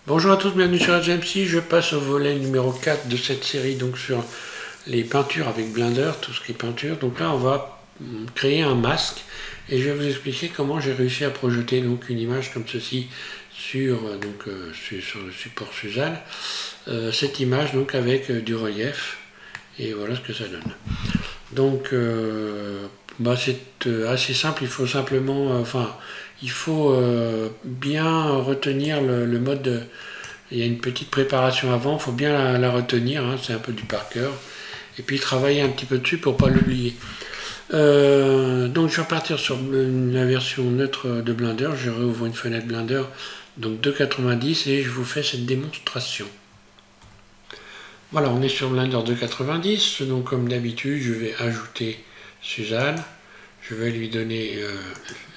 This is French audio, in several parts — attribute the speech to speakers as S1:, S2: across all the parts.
S1: Bonjour à tous, bienvenue sur AdjMC. Je passe au volet numéro 4 de cette série, donc sur les peintures avec Blender, tout ce qui est peinture. Donc là, on va créer un masque et je vais vous expliquer comment j'ai réussi à projeter donc une image comme ceci sur le support Suzanne. Cette image donc avec du relief et voilà ce que ça donne. Donc c'est assez simple, il faut simplement, il faut bien retenir le mode. Il y a une petite préparation avant, il faut bien la retenir, hein, c'est un peu du par cœur. Et puis travailler un petit peu dessus pour ne pas l'oublier. Donc je vais repartir sur la version neutre de Blender, je réouvre une fenêtre Blender, donc 2.90 et je vous fais cette démonstration. Voilà, on est sur Blender 2.90, donc comme d'habitude je vais ajouter Suzanne, je vais lui donner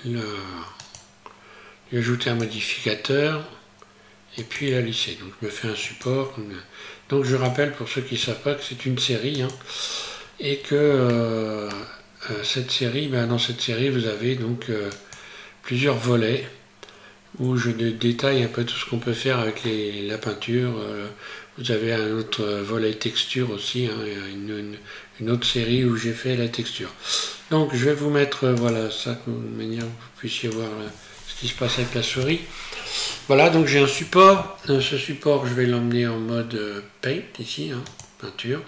S1: lui ajouter un modificateur et puis la lisser. Donc je me fais un support. Donc je rappelle pour ceux qui ne savent pas que c'est une série, hein, et que cette série, dans cette série vous avez donc plusieurs volets où je détaille un peu tout ce qu'on peut faire avec la peinture. Vous avez un autre volet texture aussi, hein, une autre série où j'ai fait la texture. Donc je vais vous mettre voilà ça de manière que vous puissiez voir ce qui se passe avec la souris. Voilà, donc j'ai un support. Ce support, je vais l'emmener en mode paint ici, hein, peinture.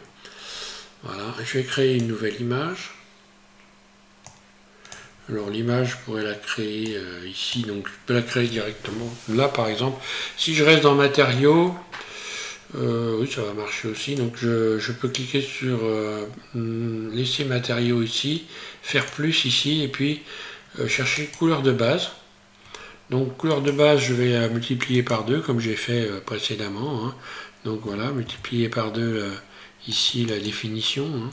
S1: Voilà, je vais créer une nouvelle image. Alors l'image, je pourrais la créer ici, donc je peux la créer directement. Là par exemple, si je reste dans matériaux, oui ça va marcher aussi, donc je peux cliquer sur laisser matériaux ici, faire plus ici, et puis chercher couleur de base. Donc couleur de base, je vais la multiplier par 2 comme j'ai fait précédemment, hein. Donc voilà, multiplier par 2 ici la définition, hein.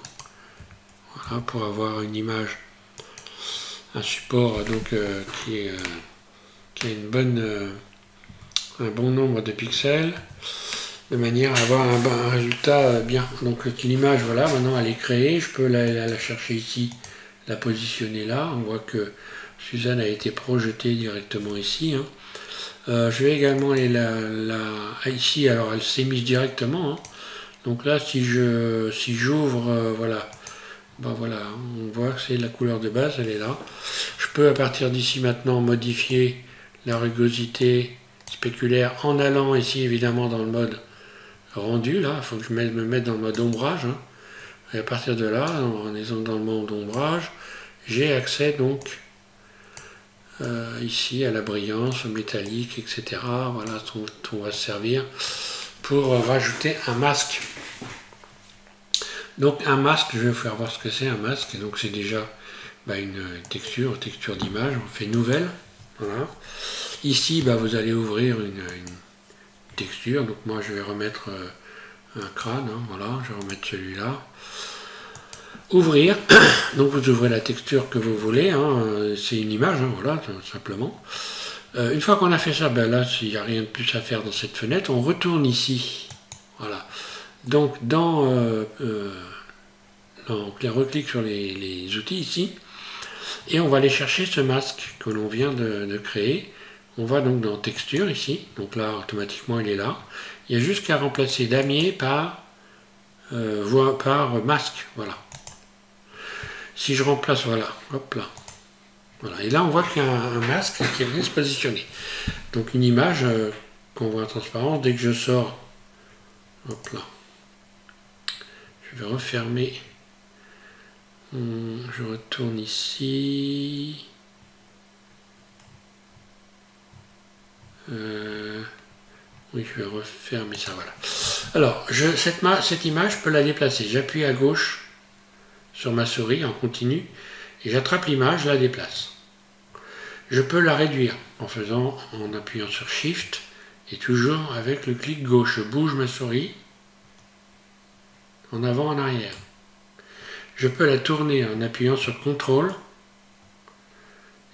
S1: Voilà, pour avoir une image, un support donc qui a un bon nombre de pixels, de manière à avoir un résultat bien. Donc l'image, voilà, maintenant elle est créée, je peux la chercher ici, la positionner là, on voit que Suzanne a été projetée directement ici, hein. Je vais également aller ici, alors elle s'est mise directement, hein. Donc là si j'ouvre voilà, voilà, on voit que c'est la couleur de base, elle est là. Je peux à partir d'ici maintenant modifier la rugosité spéculaire en allant ici évidemment dans le mode rendu, là, il faut que je me mette dans le mode ombrage, hein. Et à partir de là, en étant dans le mode ombrage, j'ai accès donc ici à la brillance, au métallique, etc. Voilà, on va se servir pour rajouter un masque. Donc un masque, je vais vous faire voir ce que c'est un masque. Donc c'est déjà une texture d'image. On fait nouvelle. Voilà. Ici, vous allez ouvrir une texture. Donc moi, je vais remettre un crâne. Hein, voilà, je vais remettre celui-là. Ouvrir, donc vous ouvrez la texture que vous voulez, hein, c'est une image, hein, voilà, tout simplement. Une fois qu'on a fait ça, là, s'il n'y a rien de plus à faire dans cette fenêtre, on retourne ici. Voilà. Donc, on reclique sur les outils ici, et on va aller chercher ce masque que l'on vient de créer. On va donc dans texture ici, donc là, automatiquement, il est là. Il y a juste qu'à remplacer damier par masque, voilà. Si je remplace, voilà, hop là. Voilà. Et là, on voit qu'il y a un masque qui vient se positionner. Donc une image qu'on voit en transparence, dès que je sors, hop là. Je vais refermer. Je retourne ici. Oui, je vais refermer ça, voilà. Alors, cette image, je peux la déplacer. J'appuie à gauche sur ma souris en continu et j'attrape l'image, je la déplace. Je peux la réduire en appuyant sur Shift et toujours avec le clic gauche. Je bouge ma souris en avant, en arrière. Je peux la tourner en appuyant sur CTRL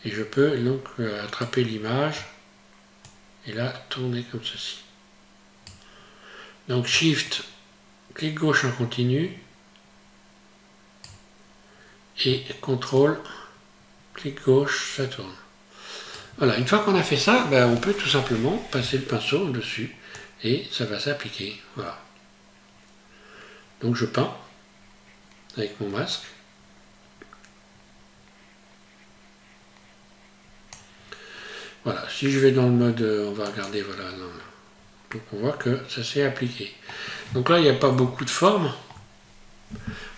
S1: et je peux donc attraper l'image et la tourner comme ceci. Donc Shift, clic gauche en continu et CTRL, clic gauche, ça tourne. Voilà, une fois qu'on a fait ça, ben, on peut tout simplement passer le pinceau dessus et ça va s'appliquer. Voilà. Donc je peins avec mon masque. Voilà, si je vais dans le mode, on va regarder, voilà, non. Donc on voit que ça s'est appliqué. Donc là, il n'y a pas beaucoup de forme.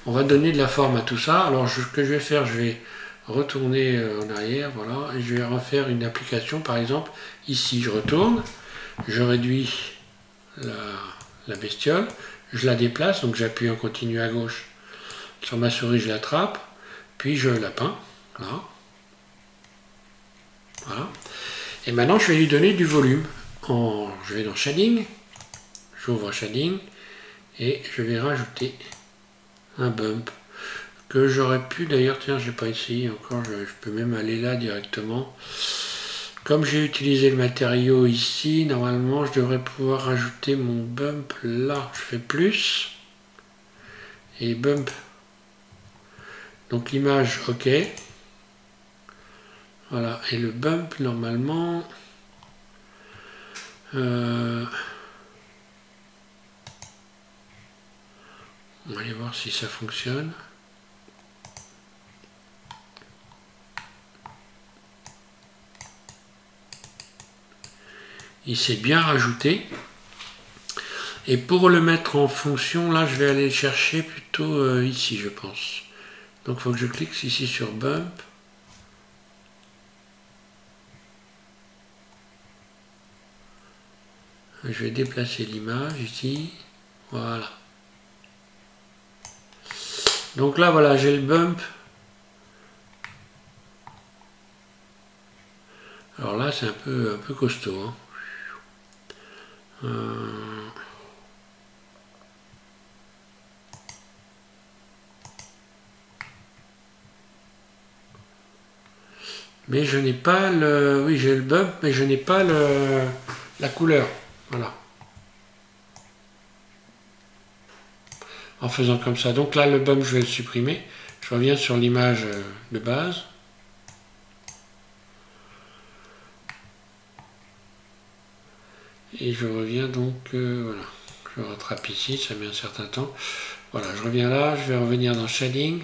S1: On va donner de la forme à tout ça. Alors ce que je vais faire, je vais retourner en arrière, voilà, et je vais refaire une application, par exemple, ici je retourne, je réduis la bestiole, je la déplace, donc j'appuie en continu à gauche, sur ma souris je l'attrape, puis je la peins, là, voilà. Et maintenant je vais lui donner du volume. Je vais dans Shading, j'ouvre Shading, et je vais rajouter un bump. Que j'aurais pu d'ailleurs, tiens, j'ai pas essayé encore, je peux même aller là directement. Comme j'ai utilisé le matériau ici, normalement je devrais pouvoir rajouter mon bump là. Je fais plus et bump. Donc l'image, ok. Voilà, et le bump normalement. On va aller voir si ça fonctionne. Il s'est bien rajouté. Et pour le mettre en fonction, là je vais aller le chercher plutôt ici, je pense. Donc il faut que je clique ici sur Bump. Je vais déplacer l'image ici. Voilà. Donc là voilà, j'ai le bump. Alors là c'est un peu costaud. Hein. Mais je n'ai pas le... Oui, j'ai le bump, mais je n'ai pas la couleur. Voilà. En faisant comme ça. Donc là, le bump, je vais le supprimer. Je reviens sur l'image de base. Et je reviens donc... voilà. Je rattrape ici, ça met un certain temps. Voilà, je reviens là, je vais revenir dans Shading.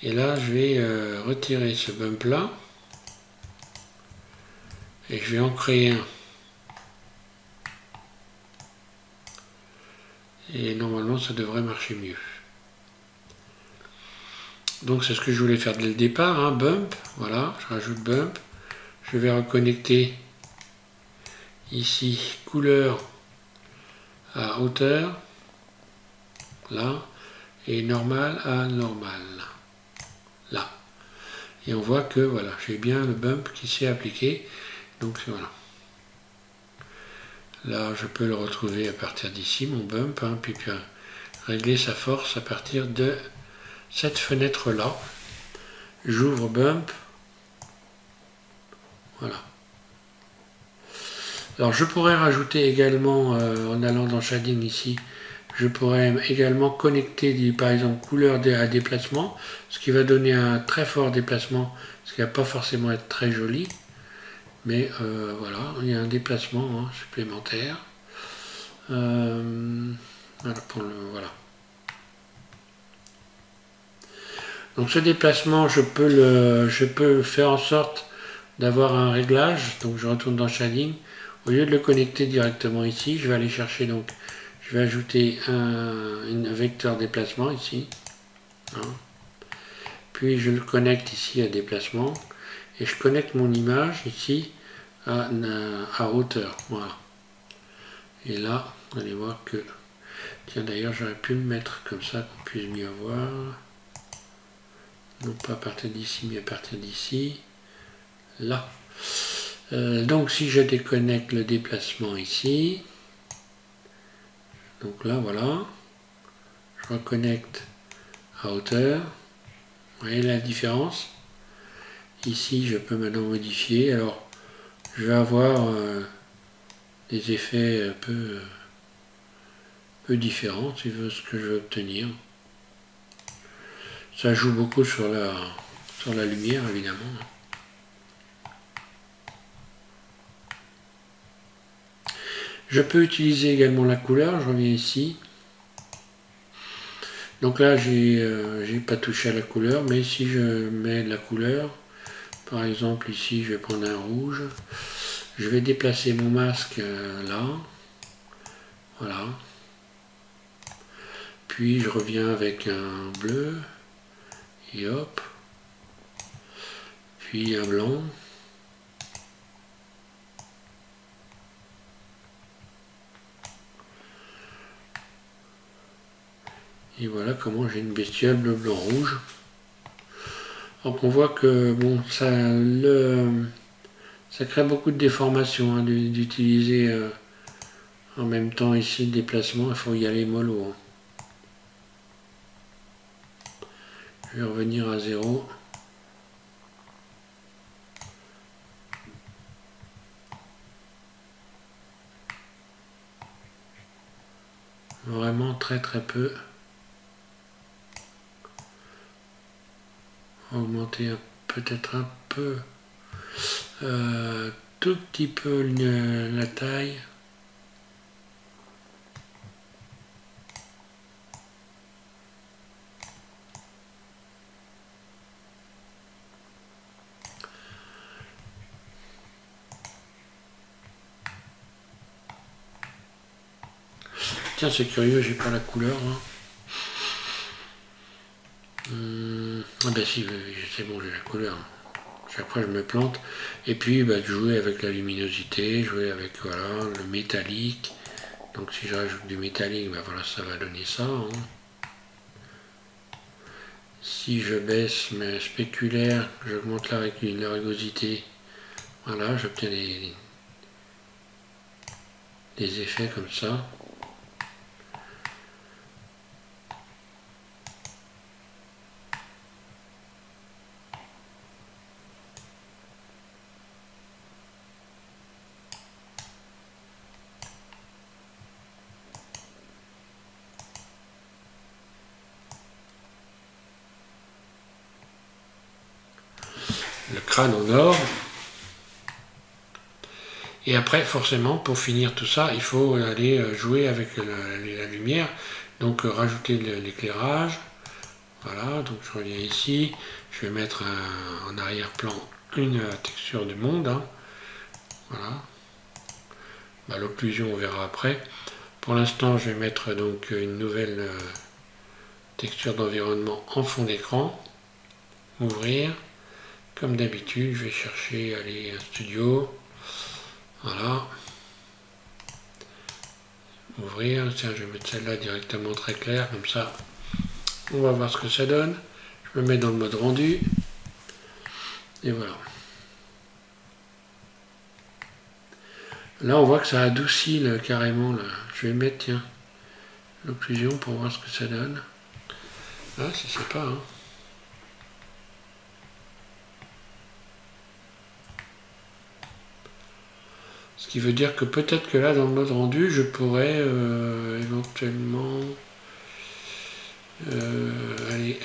S1: Et là, je vais retirer ce bump là. Et je vais en créer un. Et normalement, ça devrait marcher mieux. Donc c'est ce que je voulais faire dès le départ, hein, bump, voilà, je rajoute bump. Je vais reconnecter ici couleur à hauteur, là, et normal à normal, là. Et on voit que voilà, j'ai bien le bump qui s'est appliqué. Donc voilà. Là, je peux le retrouver à partir d'ici, mon bump, hein, puis régler sa force à partir de cette fenêtre-là. J'ouvre bump. Voilà. Alors je pourrais rajouter également, en allant dans Shading ici, je pourrais également connecter par exemple couleur à déplacement, ce qui va donner un très fort déplacement, ce qui va pas forcément être très joli. Mais voilà, il y a un déplacement hein, supplémentaire. Voilà, voilà. Donc ce déplacement, je peux faire en sorte d'avoir un réglage. Donc je retourne dans Shading. Au lieu de le connecter directement ici, je vais aller chercher, donc je vais ajouter un vecteur déplacement ici. Hein. Puis je le connecte ici à déplacement. Et je connecte mon image ici à hauteur. Voilà. Et là, vous allez voir que... Tiens, d'ailleurs, j'aurais pu le mettre comme ça, qu'on puisse mieux voir. Non pas à partir d'ici, mais à partir d'ici. Là. Donc, si je déconnecte le déplacement ici, donc là, voilà. Je reconnecte à hauteur. Vous voyez la différence? Ici, je peux maintenant modifier. Alors, je vais avoir des effets un peu différents, si je veux ce que je veux obtenir. Ça joue beaucoup sur la lumière, évidemment. Je peux utiliser également la couleur, je reviens ici. Donc là, j'ai pas touché à la couleur, mais si je mets de la couleur, par exemple ici, je vais prendre un rouge. Je vais déplacer mon masque là. Voilà. Puis je reviens avec un bleu. Et hop. Puis un blanc. Et voilà comment j'ai une bestiole bleu, blanc, rouge. Donc on voit que bon, ça crée beaucoup de déformations hein, d'utiliser en même temps ici le déplacement. Il faut y aller mollo. Hein. Je vais revenir à 0. Vraiment très très peu. Augmenter peut-être un peu, tout petit peu la taille. Tiens, c'est curieux, j'ai pas la couleur. Hein. Ah ben si, c'est bon, j'ai la couleur. Chaque fois je me plante. Et puis bah, jouer avec la luminosité, jouer avec voilà, le métallique. Donc si je rajoute du métallique, ben voilà, ça va donner ça. Hein. Si je baisse mes spéculaires, j'augmente la rugosité, voilà, j'obtiens des effets comme ça. Le crâne en or. Et après, forcément, pour finir tout ça, il faut aller jouer avec la lumière. Donc rajouter l'éclairage. Voilà, donc je reviens ici. Je vais mettre en arrière-plan une texture du monde. Hein. Voilà. Bah, l'occlusion, on verra après. Pour l'instant, je vais mettre donc une nouvelle texture d'environnement en fond d'écran. Ouvrir. Comme d'habitude, je vais chercher aller un studio. Voilà. Ouvrir. Tiens, je vais mettre celle-là directement très claire, comme ça. On va voir ce que ça donne. Je me mets dans le mode rendu. Et voilà. Là, on voit que ça adoucit carrément. Là. Je vais mettre, tiens, l'occlusion pour voir ce que ça donne. Ah, c'est sympa, hein. Ce qui veut dire que peut-être que là, dans le mode rendu, je pourrais éventuellement aller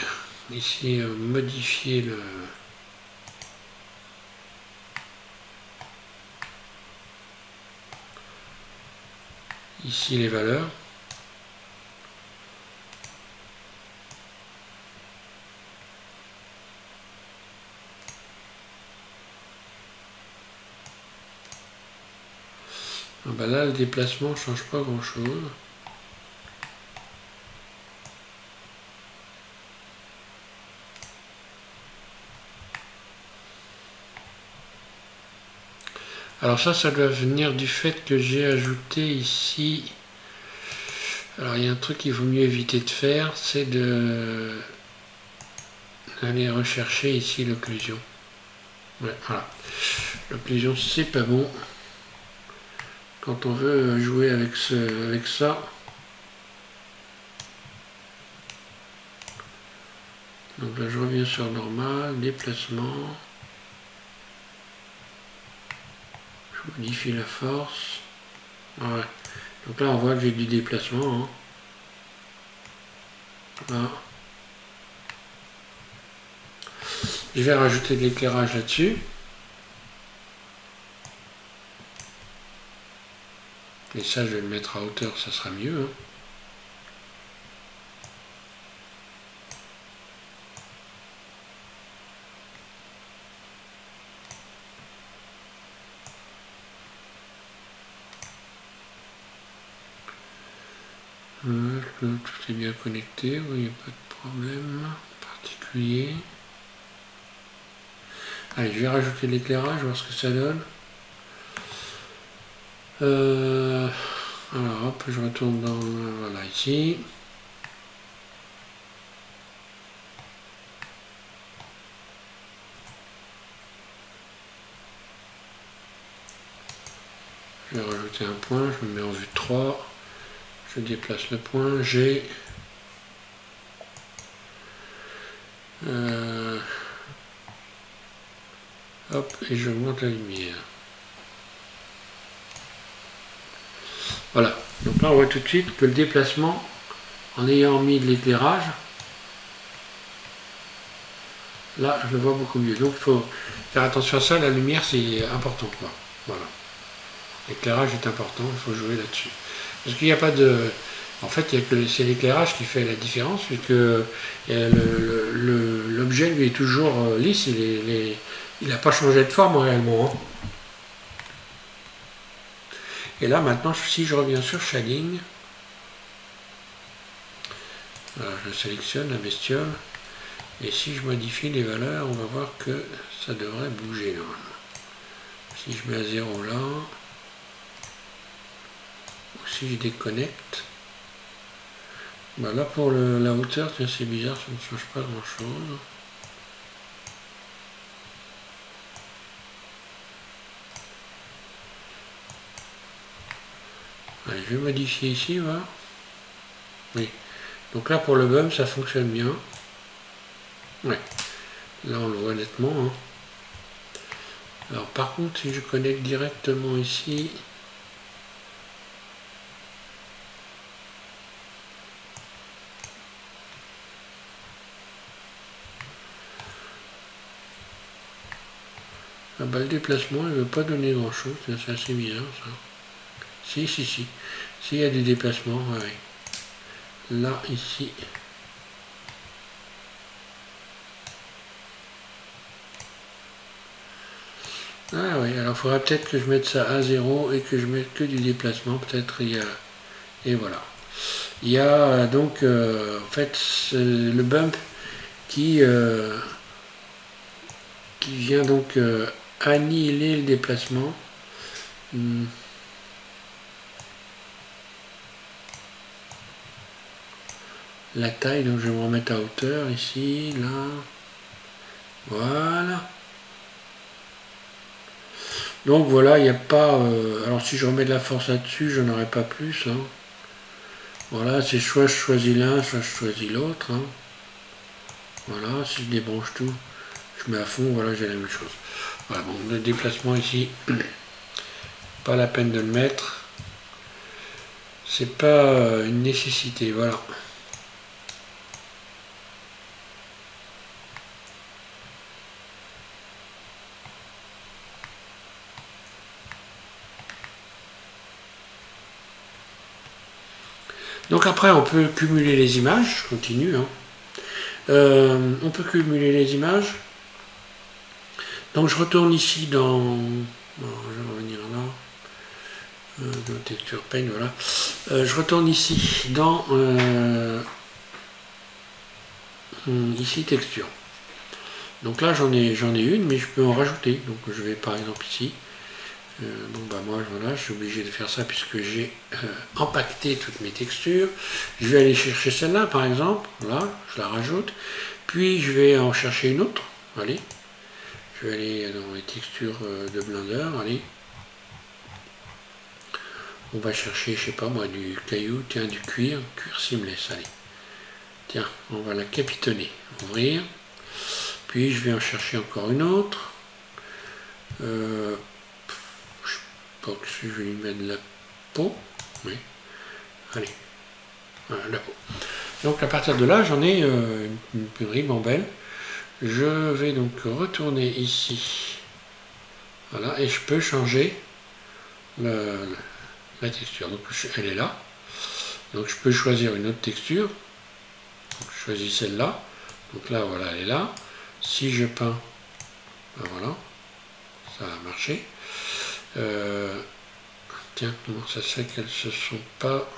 S1: ici modifier ici les valeurs. Ah bah là, le déplacement ne change pas grand-chose. Alors ça doit venir du fait que j'ai ajouté ici... Alors il y a un truc qu'il vaut mieux éviter de faire, c'est d'aller rechercher ici l'occlusion. Ouais, voilà. L'occlusion, c'est pas bon. Quand on veut jouer avec ça, donc là je reviens sur normal, déplacement, je modifie la force, ouais. Donc là on voit que j'ai du déplacement, hein. Voilà. Je vais rajouter de l'éclairage là-dessus. Et ça, je vais le mettre à hauteur, ça sera mieux. Tout est bien connecté, il n'y a pas de problème particulier. Allez, je vais rajouter l'éclairage, voir ce que ça donne. Alors hop, je retourne dans, voilà, ici. Je vais rajouter un point, je me mets en vue 3. Je déplace le point, G. Hop, et j'augmente la lumière. Voilà, donc là on voit tout de suite que le déplacement, en ayant mis de l'éclairage, là je le vois beaucoup mieux. Donc il faut faire attention à ça, la lumière c'est important, quoi. Voilà. L'éclairage est important, il faut jouer là-dessus. Parce qu'il n'y a pas de... En fait, c'est l'éclairage qui fait la différence, puisque l'objet lui est toujours lisse, il n'a pas changé de forme réellement. Hein. Et là maintenant, si je reviens sur Shading, voilà, je sélectionne la bestiole, et si je modifie les valeurs, on va voir que ça devrait bouger normalement. Si je mets à 0 là, ou si je déconnecte, bah là pour la hauteur, c'est bizarre, ça ne change pas grand chose. Allez, je vais modifier ici, voilà. Oui. Donc là pour le bump, ça fonctionne bien. Ouais. Là on le voit nettement. Hein. Alors par contre, si je connecte directement ici, ah bah, le déplacement, il ne veut pas donner grand chose, c'est assez bizarre ça. Si, il y a des déplacements, ouais. Là, ici. Ah oui, alors il faudra peut-être que je mette ça à 0 et que je mette que du déplacement, peut-être il y a... Et voilà. Il y a donc, en fait, le bump qui vient donc annihiler le déplacement. La taille, donc je vais me remettre à hauteur ici, là. Voilà. Donc voilà, il n'y a pas... alors si je remets de la force là-dessus, je n'aurai pas plus. Hein. Voilà, c'est soit je choisis l'un, soit je choisis l'autre. Hein. Voilà, si je débranche tout, je mets à fond, voilà, j'ai la même chose. Voilà, bon, le déplacement ici, pas la peine de le mettre. C'est pas une nécessité, voilà. Donc après, on peut cumuler les images, je continue. Hein. On peut cumuler les images. Donc je retourne ici dans... Bon, je vais revenir là. Dans Texture Paint, voilà. Je retourne ici dans... ici, Texture. Donc là, j'en ai une, mais je peux en rajouter. Donc je vais par exemple ici. Bon bah moi voilà, je suis obligé de faire ça puisque j'ai empaqueté toutes mes textures. Je vais aller chercher celle-là par exemple, là, je la rajoute, puis je vais en chercher une autre, allez, je vais aller dans les textures de Blender, allez, on va chercher, je sais pas moi, du caillou, tiens, du cuir seamless, allez, tiens, on va la capitonner, ouvrir, puis je vais en chercher encore une autre, donc je vais lui mettre de la peau. Oui. Allez. Voilà, la peau. Donc à partir de là, j'en ai une ribambelle. Je vais donc retourner ici. Voilà. Et je peux changer la texture. Donc elle est là. Donc je peux choisir une autre texture. Donc, je choisis celle-là. Donc là, voilà, elle est là. Si je peins, ben voilà, ça a marché. Tiens, comment ça se fait qu'elles se sont pas...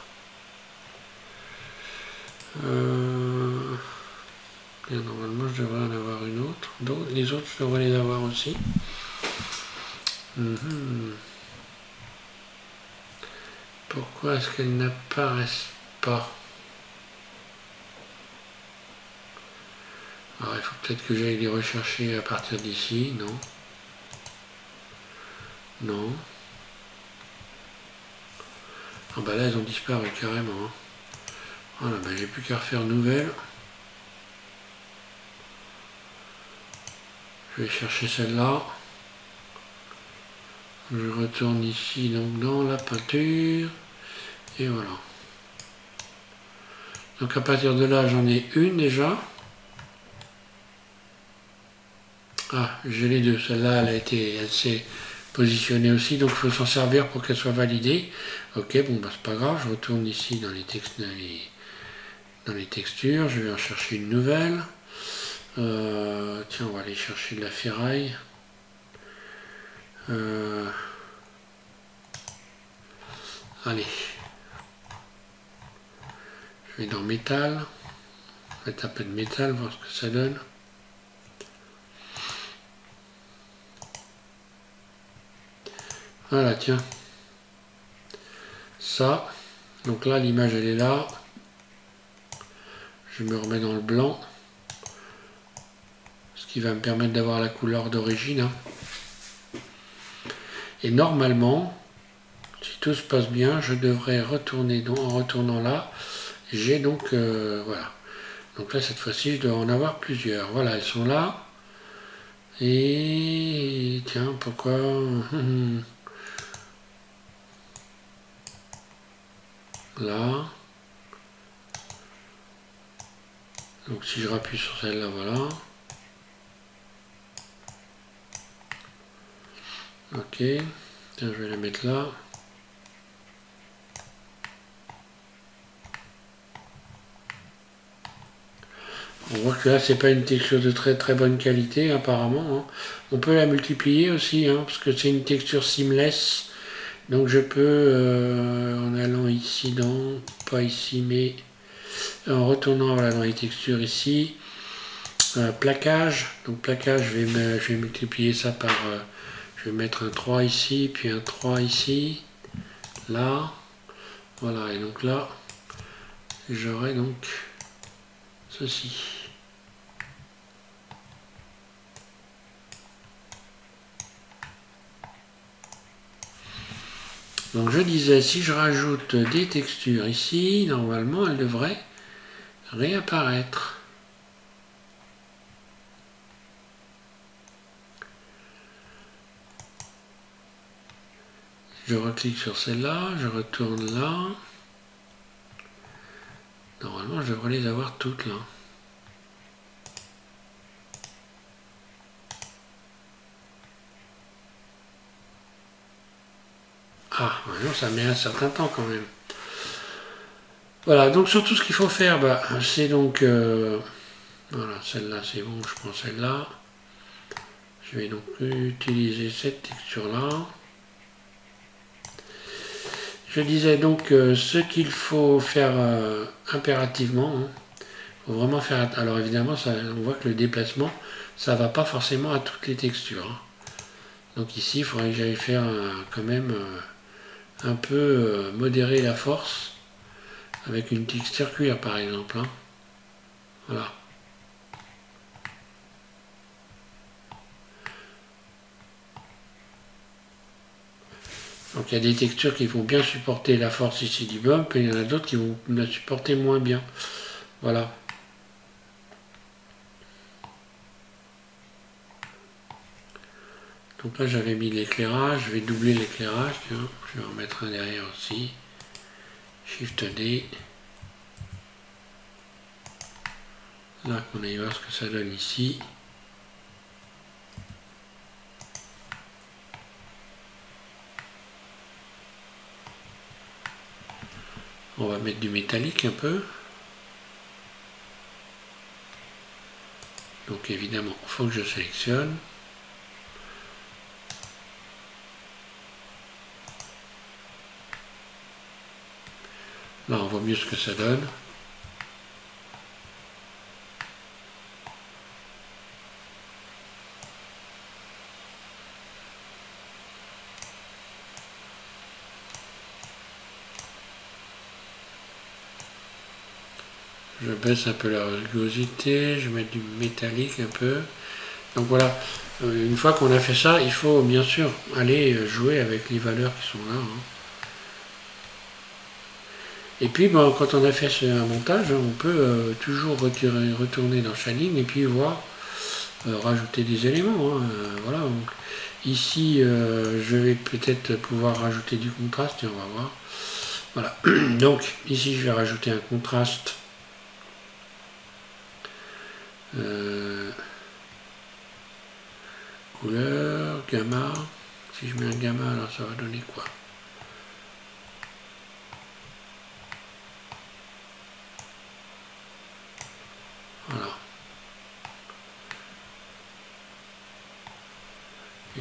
S1: Bien, normalement, je devrais en avoir une autre. Donc, les autres, je devrais les avoir aussi. Pourquoi est-ce qu'elles n'apparaissent pas? Alors, il faut peut-être que j'aille les rechercher à partir d'ici. Non. Non. Ah bah là, elles ont disparu carrément. Hein. Voilà, bah j'ai plus qu'à refaire nouvelle. Je vais chercher celle-là. Je retourne ici donc dans la peinture. Et voilà. Donc à partir de là, j'en ai une déjà. Ah, j'ai les deux. Celle-là, elle s'est positionnée aussi, donc il faut s'en servir pour qu'elle soit validée. Ok, bon, bah c'est pas grave. Je retourne ici dans les textures. Je vais en chercher une nouvelle. Tiens, on va aller chercher de la ferraille. Allez. Je vais dans métal. Je vais mettre un peu de métal, voir ce que ça donne. Voilà, tiens. Ça. Donc là, l'image, elle est là. Je me remets dans le blanc. Ce qui va me permettre d'avoir la couleur d'origine. Hein. Et normalement, si tout se passe bien, je devrais retourner, donc en retournant là, j'ai donc, voilà. Donc là, cette fois-ci, je dois en avoir plusieurs. Voilà, elles sont là. Et tiens, pourquoi là. Donc si je rappuie sur celle-là, voilà. Ok. Tiens, je vais la mettre là. On voit que là, c'est pas une texture de très très bonne qualité, apparemment. Hein. On peut la multiplier aussi, hein, parce que c'est une texture seamless. Donc je peux, en allant ici dans, pas ici, mais en retournant voilà, dans les textures ici, plaquage. Donc plaquage, je vais multiplier ça par, je vais mettre un 3 ici, puis un 3 ici, là. Voilà, et donc là, j'aurai donc ceci. Donc je disais, si je rajoute des textures ici, normalement elles devraient réapparaître. Je reclique sur celle-là, je retourne là. Normalement je devrais les avoir toutes là. Ah, non, ça met un certain temps quand même. Voilà, donc surtout ce qu'il faut faire, bah, c'est donc... voilà, celle-là c'est bon, je prends celle-là. Je vais donc utiliser cette texture-là. Je disais donc ce qu'il faut faire impérativement. Hein. Il faut vraiment faire... Alors évidemment, ça, on voit que le déplacement, ça ne va pas forcément à toutes les textures. Hein. Donc ici, il faudrait que j'aille faire quand même un peu modérer la force avec une petite circuire par exemple. Hein. Voilà. Donc il y a des textures qui vont bien supporter la force ici du bump et il y en a d'autres qui vont la supporter moins bien. Voilà. Donc là j'avais mis l'éclairage, je vais doubler l'éclairage, je vais en mettre un derrière aussi. Shift D. Là qu'on aille voir ce que ça donne ici. On va mettre du métallique un peu. Donc évidemment, il faut que je sélectionne. Là, on voit mieux ce que ça donne. Je baisse un peu la rugosité, je mets du métallique un peu. Donc voilà, une fois qu'on a fait ça, il faut bien sûr aller jouer avec les valeurs qui sont là. Hein. Et puis bon, quand on a fait un montage, on peut toujours retourner dans Shading et puis voir, rajouter des éléments. Hein. Voilà, donc, ici je vais peut-être pouvoir rajouter du contraste et on va voir. Voilà, donc ici je vais rajouter un contraste. Couleur, gamma. Si je mets un gamma, alors ça va donner quoi? Voilà.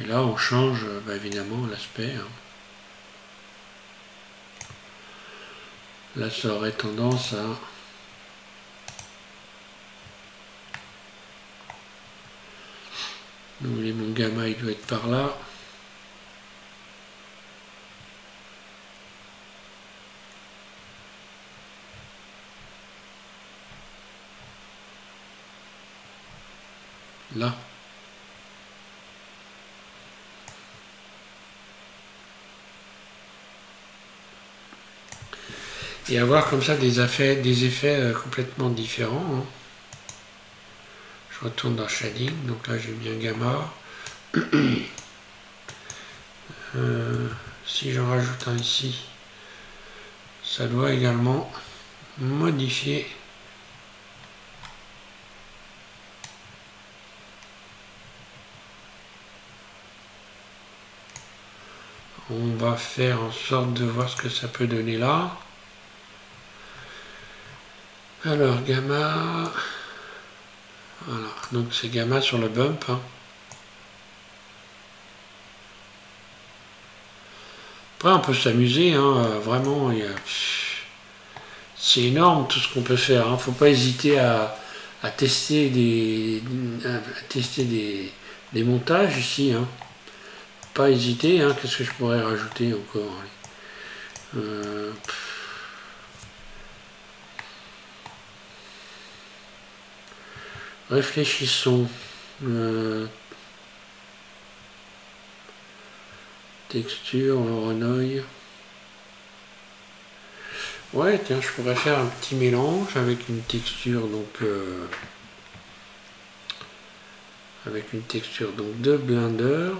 S1: Et là, on change évidemment l'aspect. Hein. Là, ça aurait tendance à... Donc, mon gamma, il doit être par là. Là. Et avoir comme ça des effets complètement différents. Hein. Je retourne dans Shading, donc là j'ai mis un gamma. Si j'en rajoute un ici, ça doit également modifier on va faire en sorte de voir ce que ça peut donner là. Alors gamma, voilà, donc c'est gamma sur le bump. Hein. Après on peut s'amuser, hein, vraiment, c'est énorme tout ce qu'on peut faire. Hein. Faut pas hésiter à tester des montages ici. Hein. Pas hésiter. Hein. Qu'est-ce que je pourrais rajouter encore? Réfléchissons. Texture, Voronoi. Ouais, tiens, je pourrais faire un petit mélange avec une texture de Blender.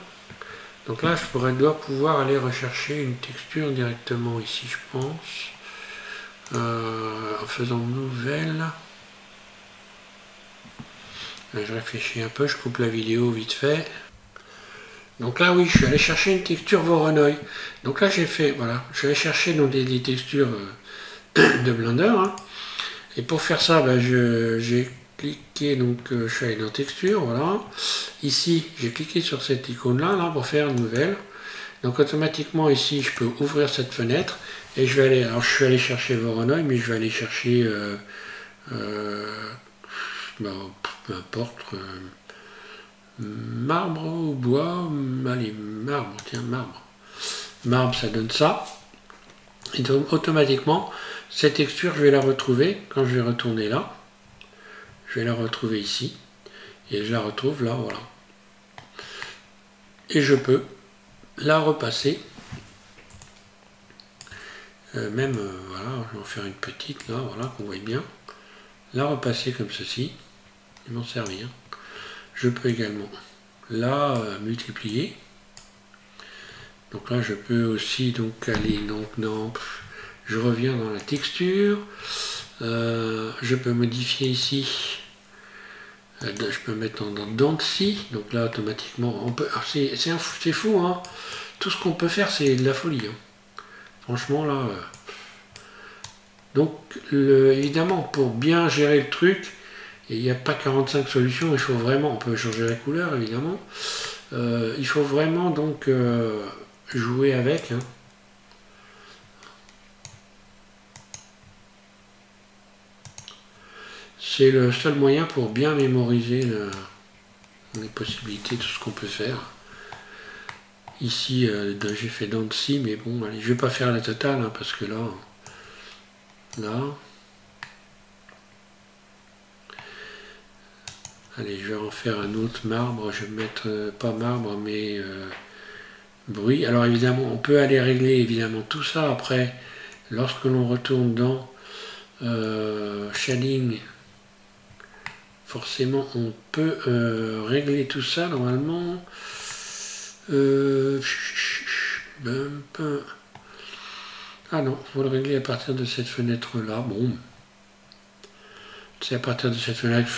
S1: Donc là, je dois pouvoir aller rechercher une texture directement ici, je pense, en faisant nouvelle. Là, je réfléchis un peu, je coupe la vidéo vite fait. Donc là, oui, je suis allé chercher une texture Voronoi. Donc là, j'ai fait, voilà, je suis allé chercher donc, des textures de Blender. Hein. Et pour faire ça, j'ai cliqué, donc je suis allé dans texture, voilà. Ici, j'ai cliqué sur cette icône-là là, pour faire nouvelle. Donc automatiquement, ici, je peux ouvrir cette fenêtre. Et je vais aller, alors je suis allé chercher Voronoi, mais je vais aller chercher, peu importe, marbre ou bois, allez, marbre, tiens, marbre. Marbre, ça donne ça. Et donc automatiquement, cette texture, je vais la retrouver quand je vais retourner là. Je vais la retrouver ici. Et je la retrouve là, voilà. Et je peux la repasser. Voilà, je vais en faire une petite là, voilà, qu'on voit bien. La repasser comme ceci. Et m'en servir. Je peux également la multiplier. Donc là, je peux aussi donc aller je reviens dans la texture. Je peux modifier ici. Je peux mettre dans Dancy. Donc là, automatiquement, on peut. C'est fou, hein. Tout ce qu'on peut faire, c'est de la folie. Hein. Franchement, là, Donc évidemment, pour bien gérer le truc, il n'y a pas 45 solutions, il faut vraiment, on peut changer la couleur évidemment, il faut vraiment donc jouer avec. Hein. C'est le seul moyen pour bien mémoriser les possibilités de ce qu'on peut faire. Ici, j'ai fait dans ci, mais bon, allez, je vais pas faire la totale, hein, parce que là, allez, je vais en faire un autre marbre, je vais mettre, pas marbre, mais bruit. Alors évidemment, on peut aller régler évidemment tout ça après, lorsque l'on retourne dans shading. Forcément, on peut régler tout ça normalement. Ah non, il faut le régler à partir de cette fenêtre-là. Bon, c'est à partir de cette fenêtre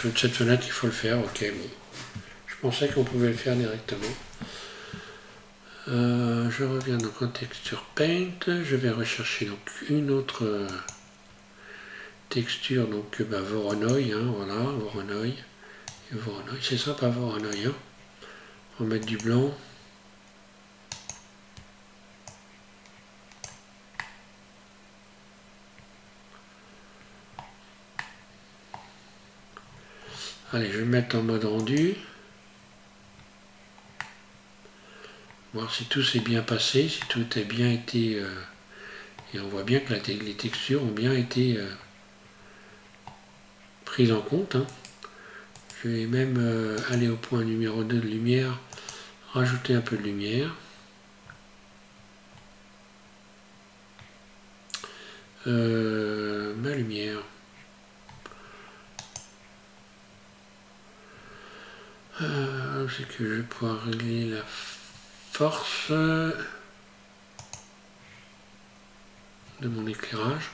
S1: qu'il faut le faire. Ok, bon. Je pensais qu'on pouvait le faire directement. Je reviens donc en Texture Paint. Je vais rechercher donc une autre texture, donc Voronoi, hein, voilà, Voronoi. C'est sympa Voronoi. Hein. On va mettre du blanc. Allez, je vais mettre en mode rendu. Voir si tout s'est bien passé, si tout a bien été... et on voit bien que les textures ont bien été prises en compte. Hein. Je vais même aller au point numéro 2 de lumière, rajouter un peu de lumière. Ma lumière. C'est que je vais pouvoir régler la force de mon éclairage.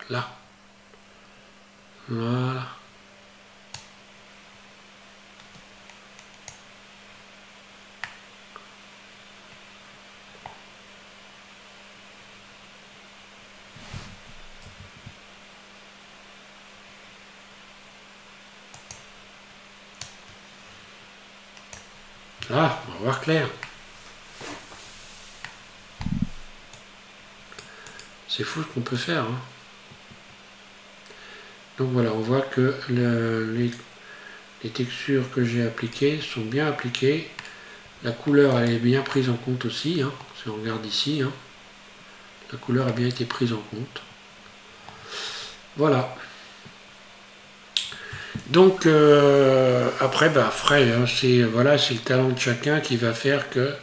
S1: Là. Voilà. Là, on va voir clair. C'est fou ce qu'on peut faire. Hein. Donc voilà, on voit que les textures que j'ai appliquées sont bien appliquées. La couleur elle est bien prise en compte aussi. Hein. Si on regarde ici, hein, la couleur a bien été prise en compte. Voilà. Donc après, hein, c'est voilà, c'est le talent de chacun qui va faire que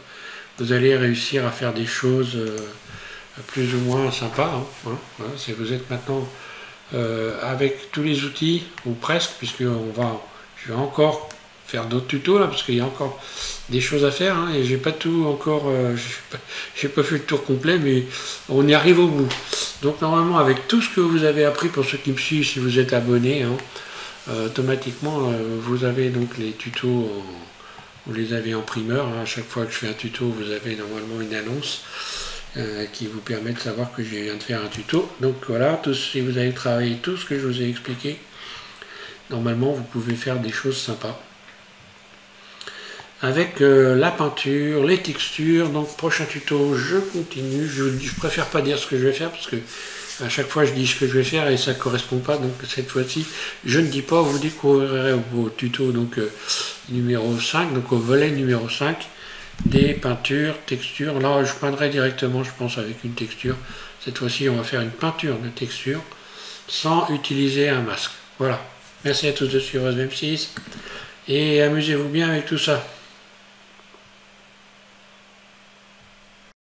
S1: vous allez réussir à faire des choses plus ou moins sympas. Hein, hein, voilà, vous êtes maintenant avec tous les outils, ou presque, puisque je vais encore faire d'autres tutos là, parce qu'il y a encore des choses à faire, hein, et j'ai pas tout encore, j'ai pas fait le tour complet, mais on y arrive au bout. Donc normalement, avec tout ce que vous avez appris, pour ceux qui me suivent, si vous êtes abonné, hein, automatiquement vous avez donc les tutos, vous les avez en primeur, hein. À chaque fois que je fais un tuto, vous avez normalement une annonce qui vous permet de savoir que je viens de faire un tuto. Donc voilà, si vous avez travaillé tout ce que je vous ai expliqué, normalement vous pouvez faire des choses sympas avec la peinture, les textures. Donc prochain tuto, je continue. Je préfère pas dire ce que je vais faire parce que à chaque fois je dis ce que je vais faire et ça ne correspond pas. Donc cette fois-ci, je ne dis pas, vous découvrirez au tuto donc numéro 5, donc au volet numéro 5, des peintures, textures. Là je peindrai directement, je pense, avec une texture. Cette fois-ci on va faire une peinture de texture sans utiliser un masque. Voilà. Merci à tous de suivre SVM6 et amusez-vous bien avec tout ça.